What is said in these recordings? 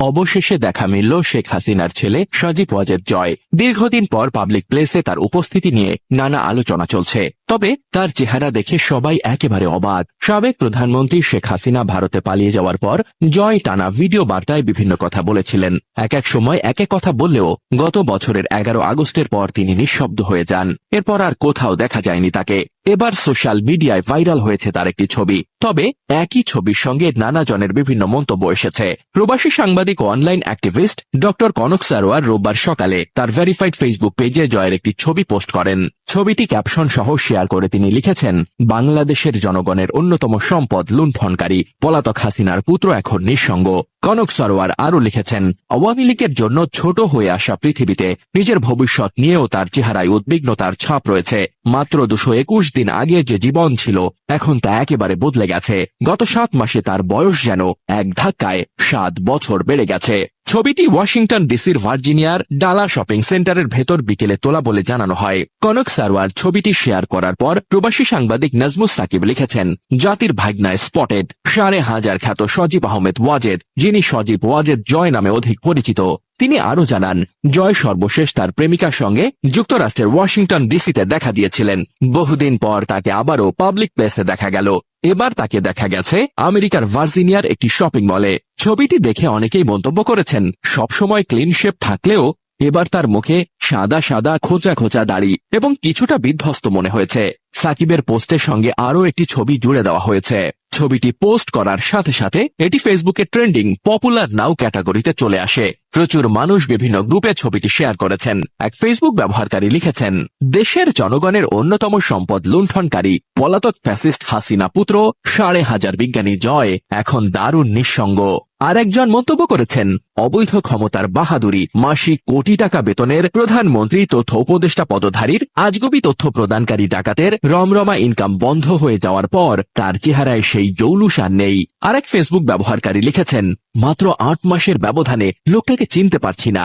অবশেষে দেখা মিলল শেখ হাসিনার ছেলে সজীব ওয়াজেদ জয়। দীর্ঘদিন পর পাবলিক প্লেসে তার উপস্থিতি নিয়ে নানা আলোচনা চলছে। তবে তার চেহারা দেখে সবাই একেবারে অবাক। সাবেক প্রধানমন্ত্রী শেখ হাসিনা ভারতে পালিয়ে যাওয়ার পর জয় টানা ভিডিও বার্তায় বিভিন্ন কথা বলেছিলেন। এক এক সময় এক এক কথা বললেও গত বছরের 11 আগস্টের পর তিনি নিঃশব্দ হয়ে যান। এরপর আর কোথাও দেখা যায়নি তাকে। এবার সোশ্যাল মিডিয়ায় ভাইরাল হয়েছে তার একটি ছবি। তবে একই ছবির সঙ্গে নানা জনের বিভিন্ন মন্তব্য এসেছে। প্রবাসী সাংবাদিক ও online activist doctor Kanak Sarwar রোববার সকালে তার ভেরিফাইড ফেসবুক পেজে জয়ের একটি ছবি পোস্ট করেন। ছবিটি ক্যাপশন সহ শেয়ার করে তিনি লিখেছেন, বাংলাদেশের জনগণের অন্যতম সম্পদ লুণ্ঠনকারী পলাতক হাসিনার পুত্র এখন নিঃসঙ্গ। কনক সারোয়ার আরও লিখেছেন, আওয়ামী লীগের জন্য ছোট হয়ে আসা পৃথিবীতে নিজের ভবিষ্যৎ নিয়েও তার চেহারায় উদ্বিগ্নতার ছাপ রয়েছে। মাত্র 221 দিন আগে যে জীবন ছিল এখন তা একেবারে বদলে গেছে। গত 7 মাসে তার বয়স যেন এক ধাক্কায় 7 বছর বেড়ে গেছে। ছবিটি ওয়াশিংটন ডিসির ভার্জিনিয়ার ডালা শপিং সেন্টারের ভেতর বিকেলে তোলা বলে জানানো হয়। কনক সারোয়ার ছবিটি শেয়ার করার পর প্রবাসী সাংবাদিক নাজমুস সাকিব লিখেছেন, জাতির ভাগ্নায় স্পটেড 5,500 খ্যাত সজীব আহমেদ ওয়াজেদ, যিনি সজীব ওয়াজেদ জয় নামে অধিক পরিচিত। তিনি আরও জানান, জয় সর্বশেষ তার প্রেমিকার সঙ্গে যুক্তরাষ্ট্রের ওয়াশিংটন ডিসিতে দেখা দিয়েছিলেন। বহুদিন পর তাকে আবারও পাবলিক প্লেসে দেখা গেল। এবার তাকে দেখা গেছে আমেরিকার ভার্জিনিয়ার একটি শপিং মলে। ছবিটি দেখে অনেকেই মন্তব্য করেছেন, সবসময় ক্লিন শেপ থাকলেও এবার তার মুখে সাদা সাদা খোঁচা খোঁচা দাড়ি এবং কিছুটা বিধ্বস্ত মনে হয়েছে। সাকিবের পোস্টের সঙ্গে আরও একটি ছবি জুড়ে দেওয়া হয়েছে। ছবিটি পোস্ট করার সাথে সাথে এটি ফেসবুকে ট্রেন্ডিং পপুলার নাও ক্যাটাগরিতে চলে আসে। প্রচুর মানুষ বিভিন্ন গ্রুপে ছবিটি শেয়ার করেছেন। এক ফেসবুক ব্যবহারকারী লিখেছেন, দেশের জনগণের অন্যতম সম্পদ লুণ্ঠনকারী পলাতক ফ্যাসিস্ট হাসিনা পুত্র 5,500 বিজ্ঞানী জয় এখন দারুণ নিঃসঙ্গ। আর একজন মন্তব্য করেছেন, অবৈধ ক্ষমতার বাহাদুরি, মাসিক কোটি টাকা বেতনের প্রধানমন্ত্রী তথ্য উপদেষ্টা পদধারীর আজগুবি তথ্য প্রদানকারী ডাকাতের রমরমা ইনকাম বন্ধ হয়ে যাওয়ার পর তার চেহারায় সেই জৌলুস আর নেই। আরেক ফেসবুক ব্যবহারকারী লিখেছেন, মাত্র 8 মাসের ব্যবধানে লোকটাকে চিনতে পারছি না।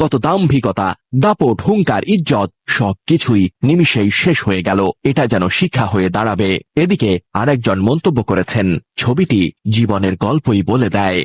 কত দাম্ভিকতা, দাপট, হুঙ্কার, ইজ্জত সবকিছুই নিমিষেই শেষ হয়ে গেল। এটা যেন শিক্ষা হয়ে দাঁড়াবে। এদিকে আরেকজন মন্তব্য করেছেন, ছবিটি জীবনের গল্পই বলে দেয়।